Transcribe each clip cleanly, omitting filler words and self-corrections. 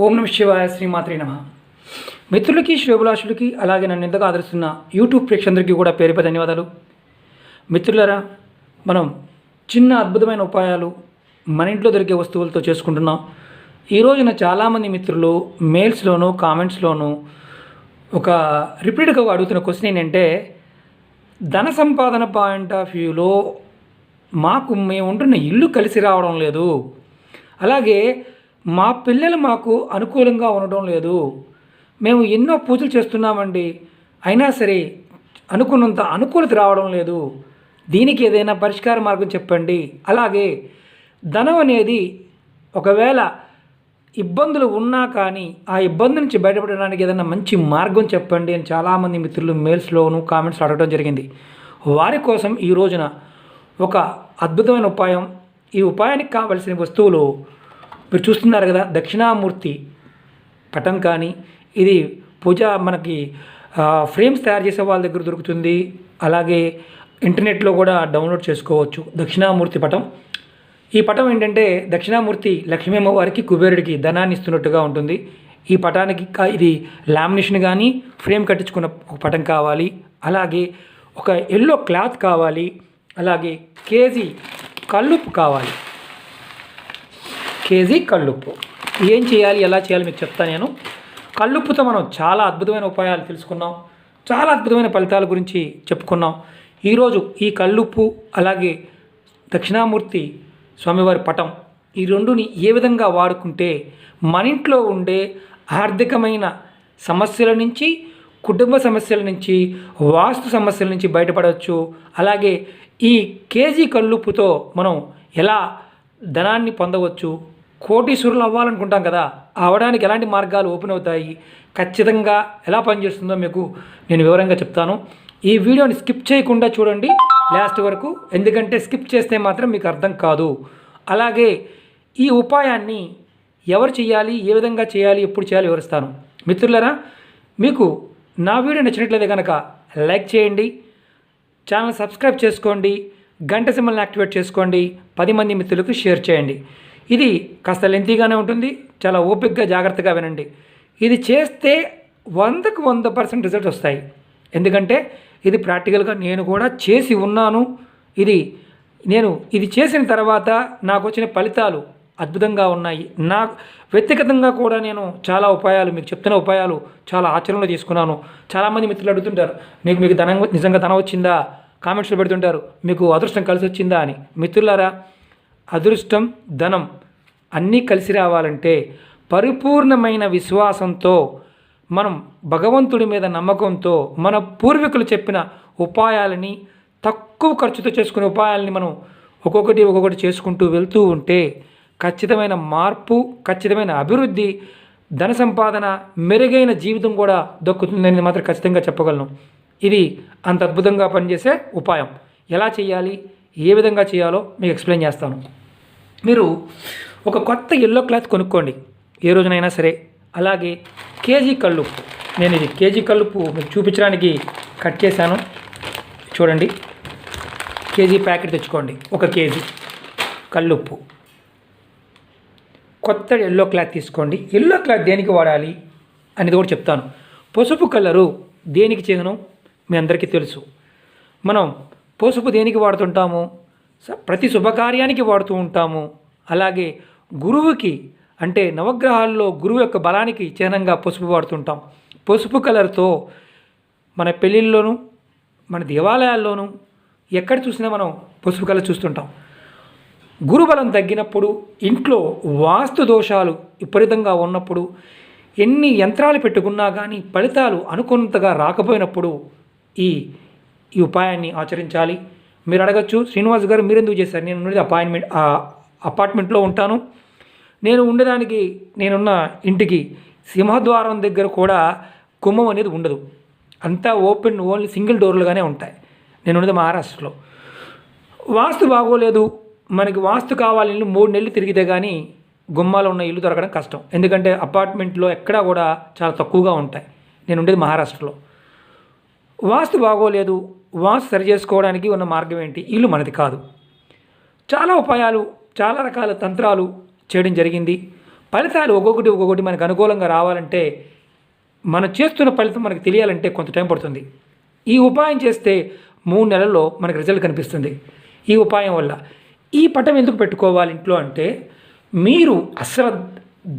ఓం నమ శివాయ, శ్రీమాత్రే నమ. మిత్రులకి, శ్రేయోభిలాషులకి, అలాగే నన్ను ఎంతగా ఆదరిస్తున్న యూట్యూబ్ ప్రేక్షకులందరికీ కూడా పేరుపై ధన్యవాదాలు. మిత్రులారా, మనం చిన్న అద్భుతమైన ఉపాయాలు మన ఇంట్లో దొరికే వస్తువులతో చేసుకుంటున్నాం. ఈ రోజున చాలామంది మిత్రులు మెయిల్స్లోనూ కామెంట్స్లోనూ ఒక రిపీట్గా అడుగుతున్న క్వశ్చన్ ఏంటంటే, ధన సంపాదన పాయింట్ ఆఫ్ వ్యూలో మేము ఉంటున్న ఇల్లు కలిసి రావడం లేదు, అలాగే మా పిల్లలు మాకు అనుకూలంగా ఉండడం లేదు, మేము ఎన్నో పూజలు చేస్తున్నామండి, అయినా సరే అనుకున్నంత అనుకూలత రావడం లేదు, దీనికి ఏదైనా పరిష్కార మార్గం చెప్పండి. అలాగే ధనం అనేది ఒకవేళ ఇబ్బందులు ఉన్నా కానీ ఆ ఇబ్బంది నుంచి బయటపడడానికి ఏదైనా మంచి మార్గం చెప్పండి అని చాలామంది మిత్రులు మెయిల్స్లోను కామెంట్స్ అడగడం జరిగింది. వారి కోసం ఈ రోజున ఒక అద్భుతమైన ఉపాయం. ఈ ఉపాయానికి కావలసిన వస్తువులు మీరు చూస్తున్నారు కదా, దక్షిణామూర్తి పటం కానీ, ఇది పూజ మనకి ఫ్రేమ్స్ తయారు చేసే వాళ్ళ దగ్గర దొరుకుతుంది, అలాగే ఇంటర్నెట్లో కూడా డౌన్లోడ్ చేసుకోవచ్చు. దక్షిణామూర్తి పటం. ఈ పటం ఏంటంటే, దక్షిణామూర్తి లక్ష్మీ అమ్మవారికి, కుబేరుడికి ధనాన్ని ఇస్తున్నట్టుగా ఉంటుంది. ఈ పటానికి ఇది లామినేషన్ కానీ ఫ్రేమ్ కట్టించుకున్న ఒక పటం కావాలి. అలాగే ఒక ఎల్లో క్లాత్ కావాలి. అలాగే కేజీ కల్లుప్పు కావాలి. కేజీ కల్లుప్పు. ఏం చేయాలి, ఎలా చేయాలి మీకు చెప్తాను నేను. కల్లుప్పుతో మనం చాలా అద్భుతమైన ఉపాయాలు తెలుసుకున్నాం, చాలా అద్భుతమైన ఫలితాల గురించి చెప్పుకున్నాం. ఈరోజు ఈ కల్లుప్పు అలాగే దక్షిణామూర్తి స్వామివారి పటం, ఈ రెండుని ఏ విధంగా వాడుకుంటే మన ఇంట్లో ఉండే ఆర్థికమైన సమస్యల నుంచి, కుటుంబ సమస్యల నుంచి, వాస్తు సమస్యల నుంచి బయటపడవచ్చు. అలాగే ఈ కేజీ కల్లుప్పుతో మనం ఎలా ధనాన్ని పొందవచ్చు, కోటీశ్వరులు అవ్వాలనుకుంటాం కదా, అవడానికి ఎలాంటి మార్గాలు ఓపెన్ అవుతాయి, ఖచ్చితంగా ఎలా పనిచేస్తుందో మీకు నేను వివరంగా చెప్తాను. ఈ వీడియోని స్కిప్ చేయకుండా చూడండి లాస్ట్ వరకు, ఎందుకంటే స్కిప్ చేస్తే మాత్రం మీకు అర్థం కాదు. అలాగే ఈ ఉపాయాన్ని ఎవరు చేయాలి, ఏ విధంగా చేయాలి, ఎప్పుడు చేయాలి వివరిస్తాను. మిత్రులారా, మీకు నా వీడియో నచ్చినట్లయితే కనుక లైక్ చేయండి, ఛానల్ సబ్స్క్రైబ్ చేసుకోండి, గంట సింబల్ని యాక్టివేట్ చేసుకోండి, 10 మంది మిత్రులకు షేర్ చేయండి. ఇది కాస్త లెంతీగానే ఉంటుంది, చాలా ఓపికగా జాగ్రత్తగా వినండి. ఇది చేస్తే 100కు 100% రిజల్ట్స్ వస్తాయి. ఎందుకంటే ఇది ప్రాక్టికల్గా నేను కూడా చేసి ఉన్నాను. ఇది చేసిన తర్వాత నాకు వచ్చిన ఫలితాలు అద్భుతంగా ఉన్నాయి. నాకు వ్యక్తిగతంగా కూడా నేను చాలా ఉపాయాలు, మీకు చెప్తున్న ఉపాయాలు చాలా ఆచరణలో తీసుకున్నాను. చాలామంది మిత్రులు అడుగుతుంటారు, మీకు ధనం నిజంగా ధనం వచ్చిందా, కామెంట్స్లో పెడుతుంటారు, మీకు అదృష్టం కలిసి వచ్చిందా అని. మిత్రులారా, అదృష్టం, ధనం అన్నీ కలిసి రావాలంటే పరిపూర్ణమైన విశ్వాసంతో, మనం భగవంతుడి మీద నమ్మకంతో, మన పూర్వీకులు చెప్పిన ఉపాయాలని, తక్కువ ఖర్చుతో చేసుకునే ఉపాయాలని మనం ఒక్కొక్కటి చేసుకుంటూ వెళ్తూ ఉంటే ఖచ్చితమైన మార్పు, ఖచ్చితమైన అభివృద్ధి, ధన సంపాదన, మెరుగైన జీవితం కూడా దక్కుతుందని మాత్రం ఖచ్చితంగా చెప్పగలను. ఇది అంత అద్భుతంగా పనిచేసే ఉపాయం. ఎలా చేయాలి, ఏ విధంగా చేయాలో మీకు ఎక్స్ప్లెయిన్ చేస్తాను. మీరు ఒక కొత్త ఎల్లో క్లాత్ కొనుక్కోండి ఏ రోజునైనా సరే. అలాగే కేజీ కల్లుప్పు, నేను ఇది కేజీ కల్లుప్పు మీకు చూపించడానికి కట్ చేశాను, చూడండి. కేజీ ప్యాకెట్ తెచ్చుకోండి. 1 కేజీ కల్లుప్పు. కొత్త ఎల్లో క్లాత్ తీసుకోండి. ఎల్లో క్లాత్ దేనికి వాడాలి అనేది కూడా చెప్తాను. పసుపు కలరు దేనికి చిహ్నం మీ అందరికీ తెలుసు. మనం పసుపు దేనికి వాడుతుంటాము, ప్రతి శుభకార్యానికి వాడుతూ ఉంటాము. అలాగే గురువుకి, అంటే నవగ్రహాల్లో గురువు యొక్క బలానికి చిహ్నంగా పసుపు వాడుతుంటాం. పసుపు కలర్తో మన పెళ్ళిళ్ళలోనూ, మన దేవాలయాల్లోనూ ఎక్కడ చూసినా మనం పసుపు కలర్ చూస్తుంటాం. గురుబలం తగ్గినప్పుడు, ఇంట్లో వాస్తు దోషాలు విపరీతంగా ఉన్నప్పుడు, ఎన్ని యంత్రాలు పెట్టుకున్నా కానీ ఫలితాలు అనుకున్నంతగా రాకపోయినప్పుడు ఈ ఉపాయాన్ని ఆచరించాలి. మీరు అడగచ్చు, శ్రీనివాస్ గారు మీరెందుకు చేశారు? నేను ఉండేది అపార్ట్మెంట్లో ఉంటాను. నేనున్న ఇంటికి సింహద్వారం దగ్గర కూడా గుమ్మం అనేది ఉండదు, అంతా ఓపెన్, ఓన్లీ సింగిల్ డోర్లుగానే ఉంటాయి. నేను ఉండేది మహారాష్ట్రలో. వాస్తు బాగోలేదు, మనకి వాస్తు కావాలి, ఇల్లు 3 నెలలు తిరిగితే కానీ గుమ్మాలు ఉన్న ఇల్లు దొరకడం కష్టం. ఎందుకంటే అపార్ట్మెంట్లో ఎక్కడా కూడా చాలా తక్కువగా ఉంటాయి. నేను ఉండేది మహారాష్ట్రలో. వాస్తు బాగోలేదు, వాస్తు సరి చేసుకోవడానికి ఉన్న మార్గం ఏంటి? ఇల్లు మనది కాదు. చాలా ఉపాయాలు, చాలా రకాల తంత్రాలు చేయడం జరిగింది. ఫలితాలు ఒక్కొక్కటి మనకు అనుకూలంగా రావాలంటే మనం చేస్తున్న ఫలితం మనకు తెలియాలంటే కొంత టైం పడుతుంది. ఈ ఉపాయం చేస్తే 3 నెలల్లో మనకు రిజల్ట్ కనిపిస్తుంది. ఈ ఉపాయం వల్ల ఈ పటం ఎందుకు పెట్టుకోవాలి ఇంట్లో అంటే, మీరు అసలు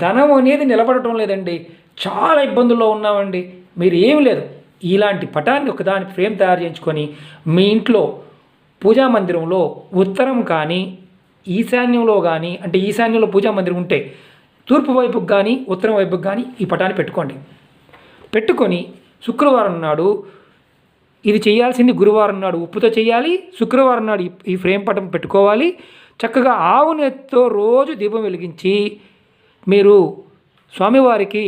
ధనం అనేది నిలబడటం లేదండి, చాలా ఇబ్బందుల్లో ఉన్నామండి, మీరు ఏమి లేదు, ఇలాంటి పటాన్ని ఒకదాని ఫ్రేమ్ తయారు చేయించుకొని మీ ఇంట్లో పూజా మందిరంలో ఉత్తరం కానీ ఈశాన్యంలో కానీ, అంటే ఈశాన్యంలో పూజా మందిరం ఉంటే తూర్పు వైపుకి కానీ ఉత్తరం వైపుకి కానీ ఈ పటాన్ని పెట్టుకొని శుక్రవారం నాడు, ఇది చేయాల్సింది గురువారం నాడు ఉప్పుతో చేయాలి, శుక్రవారం నాడు ఈ ఫ్రేమ్ పటం పెట్టుకోవాలి. చక్కగా ఆవు నెత్తితో రోజు దీపం వెలిగించి, మీరు స్వామివారికి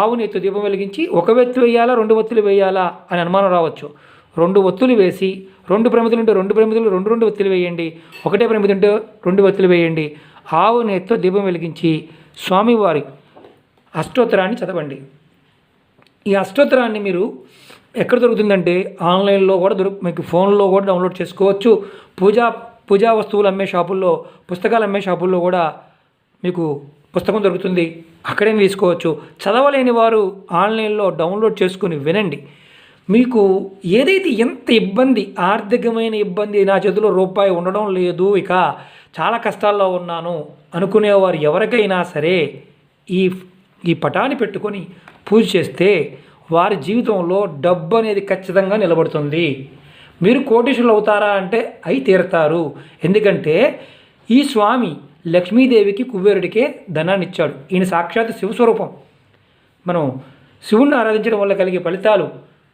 ఆవు నెత్తితో దీపం వెలిగించి 1 ఒత్తి వేయాలా 2 ఒత్తులు వేయాలా అని అనుమానం రావచ్చు. 2 ఒత్తులు వేసి, 2 ప్రమిదలు ఉంటే 2 ప్రమిదలు 2 ఒత్తులు వేయండి, 1 ప్రమిద ఉంటే 2 ఒత్తులు వేయండి. ఆవు నెత్తితో దీపం వెలిగించి స్వామివారి అష్టోత్తరాన్ని చదవండి. ఈ అష్టోత్తరాన్ని మీరు ఎక్కడ దొరుకుతుందంటే ఆన్లైన్లో కూడా మీకు ఫోన్లో కూడా డౌన్లోడ్ చేసుకోవచ్చు. పూజా వస్తువులు అమ్మే షాపుల్లో, పుస్తకాలు అమ్మే షాపుల్లో కూడా మీకు పుస్తకం దొరుకుతుంది, అక్కడే తీసుకోవచ్చు. చదవలేని వారు ఆన్లైన్లో డౌన్లోడ్ చేసుకుని వినండి. మీకు ఏదైతే ఎంత ఇబ్బంది, ఆర్థికమైన ఇబ్బంది, నా చేతిలో రూపాయి ఉండడం లేదు, ఇక చాలా కష్టాల్లో ఉన్నాను అనుకునేవారు ఎవరికైనా సరే ఈ పటాన్ని పెట్టుకొని పూజ చేస్తే వారి జీవితంలో డబ్బు అనేది ఖచ్చితంగా నిలబడుతుంది. మీరు కోటీశ్వరులు అవుతారా అంటే అయి తీరుతారు. ఎందుకంటే ఈ స్వామి లక్ష్మీదేవికి కుబేరుడికే ధనాన్ని ఇచ్చాడు. ఈయన సాక్షాత్ శివస్వరూపం. మనం శివుణ్ణి ఆరాధించడం వల్ల కలిగే ఫలితాలు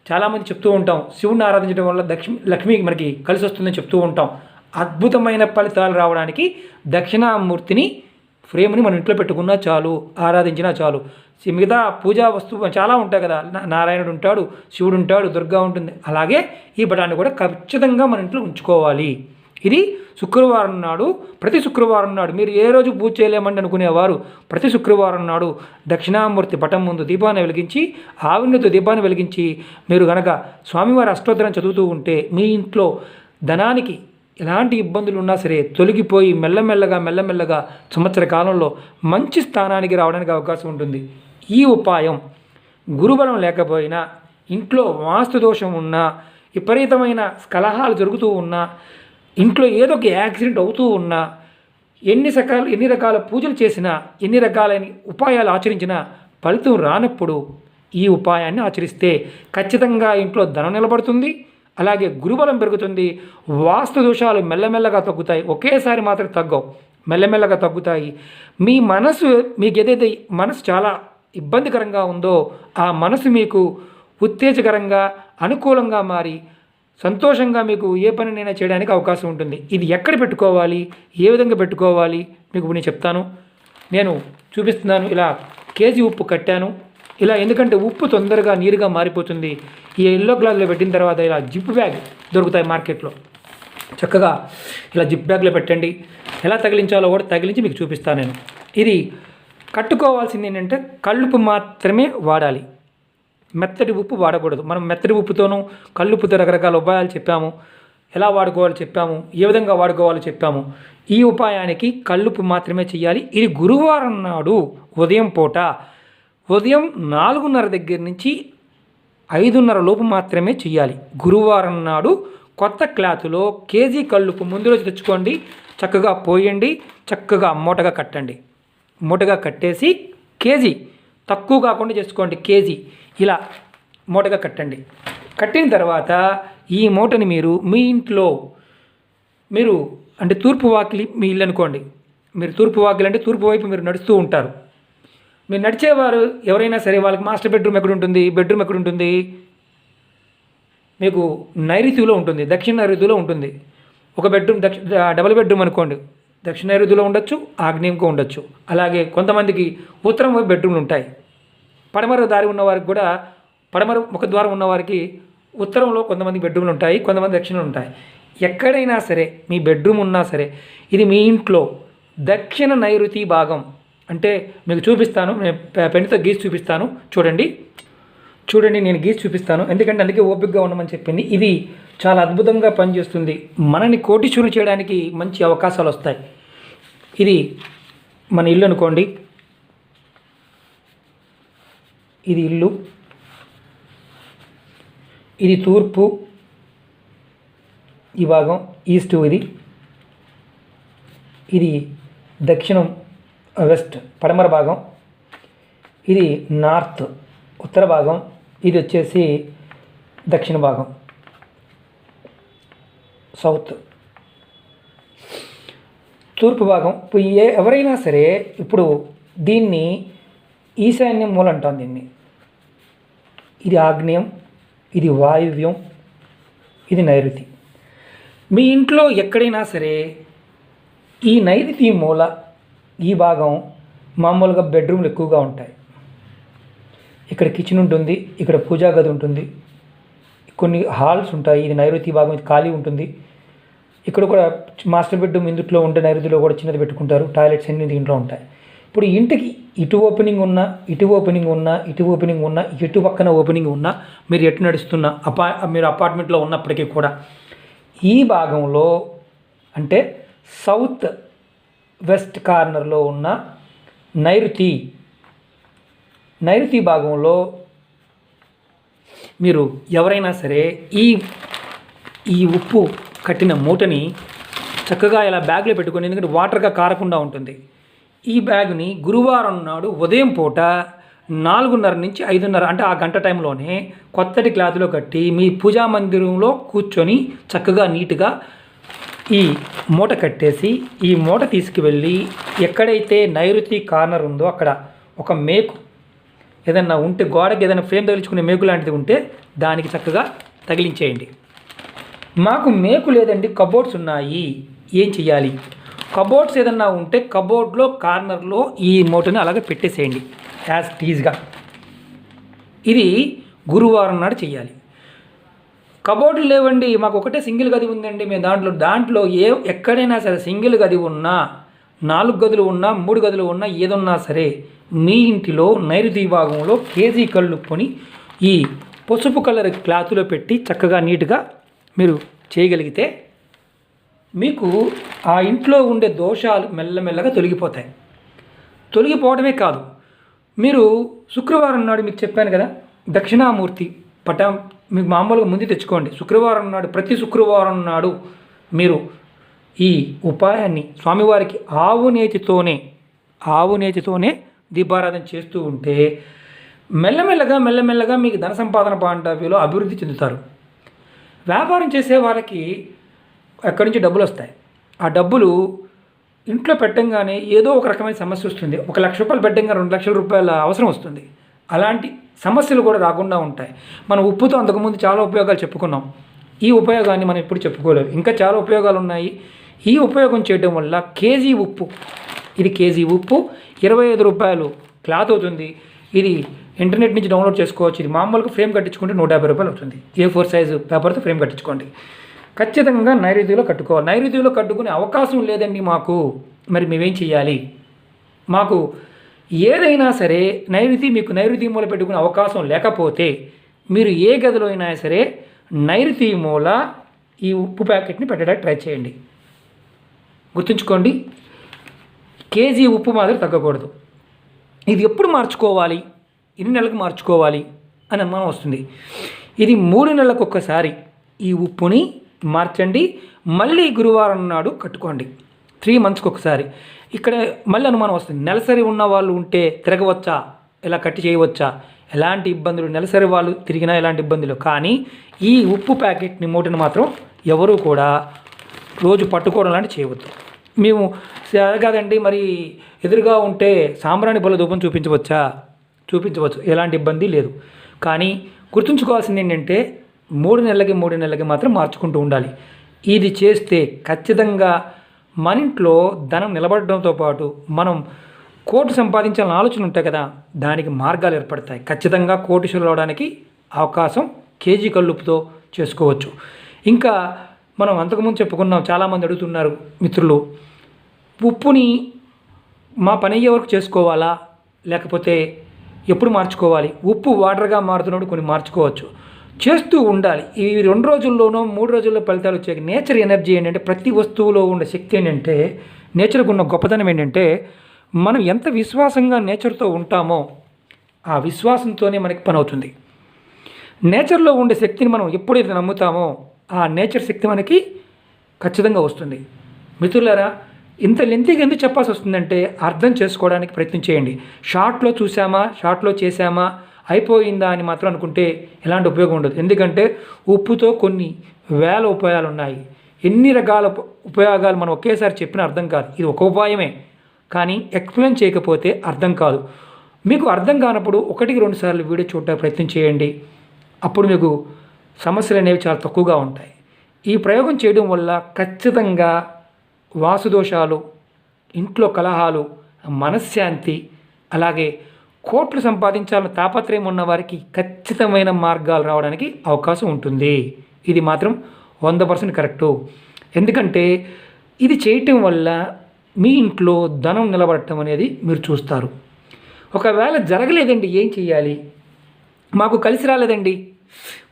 చాలామంది చెప్తూ ఉంటాం. శివుణ్ణి ఆరాధించడం వల్ల లక్ష్మికి మనకి కలిసి వస్తుందని చెప్తూ ఉంటాం. అద్భుతమైన ఫలితాలు రావడానికి దక్షిణామూర్తిని ఫ్రేమ్ని మన ఇంట్లో పెట్టుకున్నా చాలు, ఆరాధించినా చాలు. మిగతా పూజా వస్తువు చాలా ఉంటాయి కదా, నారాయణుడు ఉంటాడు, శివుడు ఉంటాడు, దుర్గా ఉంటుంది. అలాగే ఈ పటాన్ని కూడా ఖచ్చితంగా మన ఇంట్లో ఉంచుకోవాలి. ఇది శుక్రవారం నాడు, ప్రతి శుక్రవారం నాడు మీరు ఏ రోజు పూజ చేయలేమండి అనుకునేవారు ప్రతి శుక్రవారం నాడు దక్షిణామూర్తి పటం ముందు దీపాన్ని వెలిగించి, ఆవిరితో దీపాన్ని వెలిగించి మీరు గనక స్వామివారి అష్టోత్తరం చదువుతూ ఉంటే మీ ఇంట్లో ధనానికి ఎలాంటి ఇబ్బందులు ఉన్నా సరే తొలగిపోయి మెల్లమెల్లగా సంవత్సర కాలంలో మంచి స్థానానికి రావడానికి అవకాశం ఉంటుంది. ఈ ఉపాయం గురుబలం లేకపోయినా, ఇంట్లో వాస్తు దోషం ఉన్నా, విపరీతమైన కలహాలు జరుగుతూ ఉన్నా, ఇంట్లో ఏదో ఒక యాక్సిడెంట్ అవుతూ ఉన్నా, ఎన్ని రకాల పూజలు చేసినా, ఎన్ని రకాలైన ఉపాయాలు ఆచరించినా ఫలితం రానప్పుడు ఈ ఉపాయాన్ని ఆచరిస్తే ఖచ్చితంగా ఇంట్లో ధనం నిలబడుతుంది. అలాగే గురుబలం పెరుగుతుంది. వాస్తు దోషాలు మెల్లమెల్లగా తగ్గుతాయి. ఒకేసారి మాత్రం తగ్గవు, మెల్లమెల్లగా తగ్గుతాయి. మీ మనసు, మీకు ఏదైతే మనసు చాలా ఇబ్బందికరంగా ఉందో ఆ మనసు మీకు ఉత్తేజకరంగా, అనుకూలంగా మారి సంతోషంగా మీకు ఏ పనినైనా చేయడానికి అవకాశం ఉంటుంది. ఇది ఎక్కడ పెట్టుకోవాలి, ఏ విధంగా పెట్టుకోవాలి మీకు నేను చెప్తాను. నేను చూపిస్తున్నాను. ఇలా కేజీ ఉప్పు కట్టాను. ఇలా ఎందుకంటే ఉప్పు తొందరగా నీరుగా మారిపోతుంది. ఈ ఎల్లో గ్లాస్లో పెట్టిన తర్వాత ఇలా జిప్ బ్యాగ్ దొరుకుతాయి మార్కెట్లో. చక్కగా ఇలా జిప్ బ్యాగ్లో పెట్టండి. ఎలా తగిలించాలో కూడా తగిలించి మీకు చూపిస్తాను నేను. ఇది కట్టుకోవాల్సింది ఏంటంటే కల్లుపు మాత్రమే వాడాలి, మెత్తటి ఉప్పు వాడకూడదు. మనం మెత్తటి ఉప్పుతోనూ కల్లుపుతో రకరకాల ఉపాయాలు చెప్పాము, ఎలా వాడుకోవాలో చెప్పాము, ఏ విధంగా వాడుకోవాలో చెప్పాము. ఈ ఉపాయానికి కల్లుపు మాత్రమే చేయాలి. ఇది గురువారం నాడు ఉదయం పూట, ఉదయం 4:30 దగ్గర నుంచి 5:30 లోపు మాత్రమే చేయాలి. గురువారం నాడు కొత్త క్లాతులో కేజీ కల్లుపు ముందు రోజు తెచ్చుకోండి, చక్కగా పోయండి, చక్కగా మూటగా కట్టండి. మూటగా కట్టేసి కేజీ, తక్కువ కాకుండా చేసుకోండి, కేజీ ఇలా మూటగా కట్టండి. కట్టిన తర్వాత ఈ మూటని మీరు మీ ఇంట్లో, మీరు అంటే తూర్పు వాకిలి మీ ఇల్లు అనుకోండి, మీరు తూర్పు వాకిలి అంటే తూర్పు వైపు మీరు నడుస్తూ ఉంటారు. మీరు నడిచేవారు ఎవరైనా సరే వాళ్ళకి మాస్టర్ బెడ్రూమ్ ఎక్కడ ఉంటుంది, బెడ్రూమ్ ఎక్కడ ఉంటుంది, మీకు నైరుతిలో ఉంటుంది, దక్షిణ నైరుతిలో ఉంటుంది. ఒక బెడ్రూమ్ డబుల్ బెడ్రూమ్ అనుకోండి, దక్షిణ నైరుతిలో ఉండొచ్చు, ఆగ్నేయంగా ఉండొచ్చు. అలాగే కొంతమందికి ఉత్తరం వైపు బెడ్రూమ్లు ఉంటాయి. పడమర దారి ఉన్నవారికి కూడా, పడమర ముఖద్వారం ఉన్నవారికి ఉత్తరంలో కొంతమంది బెడ్రూమ్లు ఉంటాయి, కొంతమంది దక్షిణంలో ఉంటాయి. ఎక్కడైనా సరే మీ బెడ్రూమ్ ఉన్నా సరే ఇది మీ ఇంట్లో దక్షిణ నైరుతి భాగం. అంటే మీకు చూపిస్తాను, నేను పెన్నుతో గీసి చూపిస్తాను. చూడండి నేను గీసి చూపిస్తాను, ఎందుకంటే అందుకే ఓపికగా ఉండమని చెప్పింది. ఇది చాలా అద్భుతంగా పనిచేస్తుంది. మనని కోటీశ్వరులు చేయడానికి మంచి అవకాశాలు వస్తాయి. ఇది మన ఇల్లు అనుకోండి, ఇది ఇల్లు, ఇది తూర్పు, ఈ భాగం ఈస్ట్, ఇది దక్షిణం వెస్ట్ పడమర భాగం, ఇది నార్త్ ఉత్తర భాగం, ఇది వచ్చేసి దక్షిణ భాగం సౌత్. తూర్పు భాగం ఎవరైనా సరే ఇప్పుడు దీన్ని ఈశాన్యం మూల అంటాం దీన్ని. ఇది ఆగ్నేయం, ఇది వాయువ్యం, ఇది నైరుతి. మీ ఇంట్లో ఎక్కడైనా సరే ఈ నైరుతి మూల ఈ భాగం మామూలుగా బెడ్రూమ్లు ఎక్కువగా ఉంటాయి. ఇక్కడ కిచెన్ ఉంటుంది, ఇక్కడ పూజా గది ఉంటుంది, కొన్ని హాల్స్ ఉంటాయి. ఇది నైరుతి భాగం, ఇది ఖాళీ ఉంటుంది. ఇక్కడ కూడా మాస్టర్ బెడ్రూమ్ ఇందులో ఉంటే నైరుతిలో కూడా చిన్నది పెట్టుకుంటారు. టాయిలెట్స్ అన్ని దీంట్లో ఉంటాయి. ఇప్పుడు ఇంటికి ఇటు ఓపెనింగ్ ఉన్నా, ఇటు ఓపెనింగ్ ఉన్నా, ఇటు ఓపెనింగ్ ఉన్నా, ఇటు పక్కన ఓపెనింగ్ ఉన్నా, మీరు ఎటు నడుస్తున్నా మీరు అపార్ట్మెంట్లో ఉన్నప్పటికీ కూడా ఈ భాగంలో అంటే సౌత్ వెస్ట్ కార్నర్లో ఉన్న నైరుతి భాగంలో మీరు ఎవరైనా సరే ఈ ఉప్పు కట్టిన మూటని చక్కగా ఇలా బ్యాగ్లో పెట్టుకొని, ఎందుకంటే వాటర్గా కారకుండా ఉంటుంది. ఈ బ్యాగ్ని గురువారం నాడు ఉదయం పూట 4:30 నుంచి 5:30 అంటే ఆ గంట టైంలోనే కొత్తటి క్లాత్లో కట్టి మీ పూజా మందిరంలో కూర్చొని చక్కగా నీట్గా ఈ మూట కట్టేసి ఈ మూట తీసుకువెళ్ళి ఎక్కడైతే నైరుతి కార్నర్ ఉందో అక్కడ ఒక మేకు ఏదన్నా ఉంటే, గోడకి ఏదైనా ఫ్రేమ్ తగిలించుకునే మేకు లాంటిది ఉంటే దానికి చక్కగా తగిలించేయండి. మాకు మేకు లేదండి, కబోర్డ్స్ ఉన్నాయి, ఏం చెయ్యాలి? కబోర్డ్స్ ఏదన్నా ఉంటే కబోర్డ్లో కార్నర్లో ఈ మూటని అలాగే పెట్టేసేయండి యాజ్ టీజ్గా. ఇది గురువారం నాడు చెయ్యాలి. కబోర్డులు లేవండి, మాకు ఒకటే సింగిల్ గది ఉందండి, మేము దాంట్లో ఎక్కడైనా సరే సింగిల్ గది ఉన్నా, 4 గదులు ఉన్నా, 3 గదులు ఉన్నా, ఏదన్నా సరే మీ ఇంటిలో నైరుతి భాగంలో కేజీ కళ్ళుప్పుని ఈ పసుపు కలర్ క్లాత్లో పెట్టి చక్కగా నీట్గా మీరు చేయగలిగితే మీకు ఆ ఇంట్లో ఉండే దోషాలు మెల్లమెల్లగా తొలగిపోతాయి. తొలగిపోవడమే కాదు, మీరు శుక్రవారం నాడు మీకు చెప్పాను కదా, దక్షిణామూర్తి పటం మీకు మామూలుగా ముందు తెచ్చుకోండి. శుక్రవారం నాడు, ప్రతి శుక్రవారం నాడు మీరు ఈ ఉపాయాన్ని స్వామివారికి ఆవు నేతితోనే దీపారాధన చేస్తూ ఉంటే మెల్లమెల్లగా మీకు ధన సంపాదన పాండవ్యంలో అభివృద్ధి చెందుతారు. వ్యాపారం చేసే వాళ్ళకి ఎక్కడి నుంచి డబ్బులు వస్తాయి. ఆ డబ్బులు ఇంట్లో పెట్టంగానే ఏదో ఒక రకమైన సమస్య వస్తుంది. 1 లక్ష రూపాయలు పెట్టంగా 2 లక్షల రూపాయల అవసరం వస్తుంది. అలాంటి సమస్యలు కూడా రాకుండా ఉంటాయి. మనం ఉప్పుతో అంతకుముందు చాలా ఉపయోగాలు చెప్పుకున్నాం. ఈ ఉపయోగాన్ని మనం ఎప్పుడు చెప్పుకోలేదు, ఇంకా చాలా ఉపయోగాలు ఉన్నాయి. ఈ ఉపయోగం చేయడం వల్ల కేజీ ఉప్పు 25 రూపాయలు క్లాత్ అవుతుంది. ఇది ఇంటర్నెట్ నుంచి డౌన్లోడ్ చేసుకోవచ్చు. ఇది మామూలుగా ఫ్రేమ్ కట్టించుకుంటే 150 రూపాయలు అవుతుంది. A4 సైజు పేపర్తో ఫ్రేమ్ కట్టించుకోండి. ఖచ్చితంగా నైరుతిలో కట్టుకోవాలి. నైరుతిలో కట్టుకునే అవకాశం లేదండి మాకు, మరి మేమేం చేయాలి? మాకు ఏదైనా సరే మీకు నైరుతి మూల పెట్టుకునే అవకాశం లేకపోతే మీరు ఏ గదిలో అయినా సరే నైరుతి మూల ఈ ఉప్పు ప్యాకెట్ని పెట్టడానికి ట్రై చేయండి. గుర్తుంచుకోండి, కేజీ ఉప్పు మాత్రం తగ్గకూడదు. ఇది ఎప్పుడు మార్చుకోవాలి, ఎన్ని నెలలకు మార్చుకోవాలి అని అనుమానం వస్తుంది. ఇది 3 నెలలకు ఒక్కసారి ఈ ఉప్పుని మార్చండి. మళ్ళీ గురువారం నాడు కట్టుకోండి. 3 మంత్స్కి ఒకసారి. ఇక్కడ మళ్ళీ అనుమానం వస్తుంది, నెలసరి ఉన్న వాళ్ళు ఉంటే తిరగవచ్చా, ఇలా కట్టి చేయవచ్చా? ఎలాంటి ఇబ్బందులు, నెలసరి వాళ్ళు తిరిగినా ఎలాంటి ఇబ్బందులు. కానీ ఈ ఉప్పు ప్యాకెట్ని మూటను మాత్రం ఎవరూ కూడా రోజు పట్టుకోవడం లాంటి చేయవద్దు. మేము కాదండి, మరి ఎదురుగా ఉంటే సాంబ్రాణి బల్ల ధూపం చూపించవచ్చు, ఎలాంటి ఇబ్బంది లేదు. కానీ గుర్తుంచుకోవాల్సింది ఏంటంటే 3 నెలలకి మాత్రం మార్చుకుంటూ ఉండాలి. ఇది చేస్తే ఖచ్చితంగా మన ఇంట్లో ధనం నిలబడడంతో పాటు మనం కోటి సంపాదించాలని ఆలోచన ఉంటాయి కదా, దానికి మార్గాలు ఏర్పడతాయి. ఖచ్చితంగా కోటీశ్వరులు అవడానికి అవకాశం కేజీ కల్లుపుతో చేసుకోవచ్చు. ఇంకా మనం అంతకుముందు చెప్పుకున్నాం, చాలామంది అడుగుతున్నారు మిత్రులు, ఉప్పుని మా పని అయ్యే వరకు చేసుకోవాలా, లేకపోతే ఎప్పుడు మార్చుకోవాలి? ఉప్పు వాటర్గా మారుతున్నప్పుడు కొన్ని మార్చుకోవచ్చు, చేస్తూ ఉండాలి. ఈ 2 రోజుల్లోనో 3 రోజుల్లో ఫలితాలు వచ్చాయి. నేచర్ ఎనర్జీ ఏంటంటే, ప్రతి వస్తువులో ఉండే శక్తి ఏంటంటే, నేచర్కు ఉన్న గొప్పతనం ఏంటంటే, మనం ఎంత విశ్వాసంగా నేచర్తో ఉంటామో ఆ విశ్వాసంతోనే మనకి పని అవుతుంది. నేచర్లో ఉండే శక్తిని మనం ఎప్పుడైతే నమ్ముతామో ఆ నేచర్ శక్తి మనకి ఖచ్చితంగా వస్తుంది. మిత్రులారా, ఇంత లెంతీగా ఎందుకు చెప్పాల్సి వస్తుందంటే అర్థం చేసుకోవడానికి ప్రయత్నం చేయండి. షార్ట్లో చూసామా, షార్ట్లో చేసామా, అయిపోయిందా అని మాత్రం అనుకుంటే ఎలాంటి ఉపయోగం ఉండదు. ఎందుకంటే ఉప్పుతో కొన్ని వేల ఉపాయాలు ఉన్నాయి. ఎన్ని రకాల ఉపయోగాలు మనం ఒకేసారి చెప్పినా అర్థం కాదు. ఇది ఒక ఉపాయమే, కానీ ఎక్స్ప్లెయిన్ చేయకపోతే అర్థం కాదు. మీకు అర్థం కానప్పుడు 1-2 సార్లు వీడియో చూడడానికి ప్రయత్నం చేయండి. అప్పుడు మీకు సమస్యలు అనేవి చాలా తక్కువగా ఉంటాయి. ఈ ప్రయోగం చేయడం వల్ల ఖచ్చితంగా వాసుదోషాలు, ఇంట్లో కలహాలు, మనశ్శాంతి, అలాగే కోట్లు సంపాదించాలని తాపత్రయం ఉన్న వారికి ఖచ్చితమైన మార్గాలు రావడానికి అవకాశం ఉంటుంది. ఇది మాత్రం 100% కరెక్టు. ఎందుకంటే ఇది చేయటం వల్ల మీ ఇంట్లో ధనం నిలబడటం అనేది మీరు చూస్తారు. ఒకవేళ జరగలేదండి, ఏం చేయాలి? మాకు కలిసి రాలేదండి,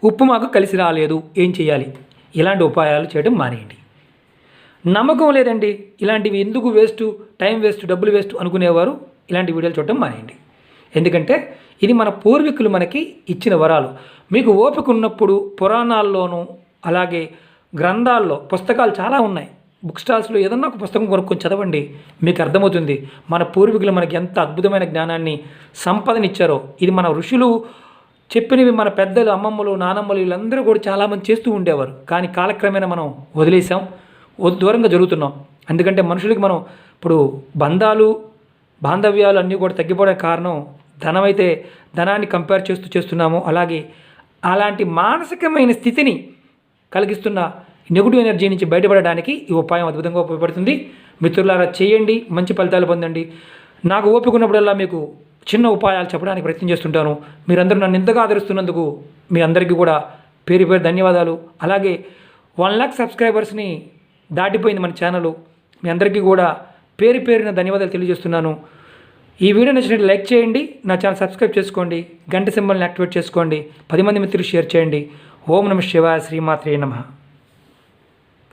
ఉప్పు మాకు కలిసి రాలేదు, ఏం చేయాలి? ఇలాంటి ఉపాయాలు చేయడం మానేయండి. నమ్మకం లేదండి, ఇలాంటివి ఎందుకు వేస్ట్, టైం వేస్ట్, డబ్బులు వేస్ట్ అనుకునేవారు ఇలాంటి వీడియోలు చూడటం మానేయండి. ఎందుకంటే ఇది మన పూర్వీకులు మనకి ఇచ్చిన వరాలు. మీకు ఓపిక ఉన్నప్పుడు పురాణాల్లోనూ అలాగే గ్రంథాల్లో పుస్తకాలు చాలా ఉన్నాయి. బుక్ స్టాల్స్లో ఏదన్నా ఒక పుస్తకం కొనుక్కొని చదవండి, మీకు అర్థమవుతుంది మన పూర్వీకులు మనకి ఎంత అద్భుతమైన జ్ఞానాన్ని, సంపదనిచ్చారో. ఇది మన ఋషులు చెప్పినవి మన పెద్దలు, అమ్మమ్మలు, నానమ్మలు వీళ్ళందరూ కూడా చాలామంది చేస్తూ ఉండేవారు. కానీ కాలక్రమేణా మనం వదిలేసాం, దూరంగా జరుగుతున్నాం. ఎందుకంటే మనుషులకి మనం ఇప్పుడు బంధాలు, బాంధవ్యాలు అన్నీ కూడా తగ్గిపోవడానికి కారణం ధనమైతే ధనాన్ని కంపేర్ చేస్తున్నాము. అలాగే అలాంటి మానసికమైన స్థితిని కలిగిస్తున్న నెగిటివ్ ఎనర్జీ నుంచి బయటపడడానికి ఈ ఉపాయం అద్భుతంగా ఉపయోగపడుతుంది. మిత్రులారా, చేయండి, మంచి ఫలితాలు పొందండి. నాకు ఓపిక ఉన్నప్పుడల్లా మీకు చిన్న ఉపాయాలు చెప్పడానికి ప్రయత్నం చేస్తుంటాను. మీరందరూ నన్ను ఇంతగా ఆదరిస్తున్నందుకు మీ అందరికీ కూడా పేరు పేరు ధన్యవాదాలు. అలాగే 1 లక్ష సబ్స్క్రైబర్స్ని దాటిపోయింది మన ఛానల్. మీ అందరికీ కూడా పేరు పేరున ధన్యవాదాలు తెలియజేస్తున్నాను. ఈ వీడియో నచ్చినట్టు లైక్ చేయండి, నా ఛానల్ సబ్స్క్రైబ్ చేసుకోండి, గంట సింబల్ని యాక్టివేట్ చేసుకోండి, 10 మంది మిత్రులు షేర్ చేయండి. ఓం నమః శివాయ, శ్రీమాత్రే నమః.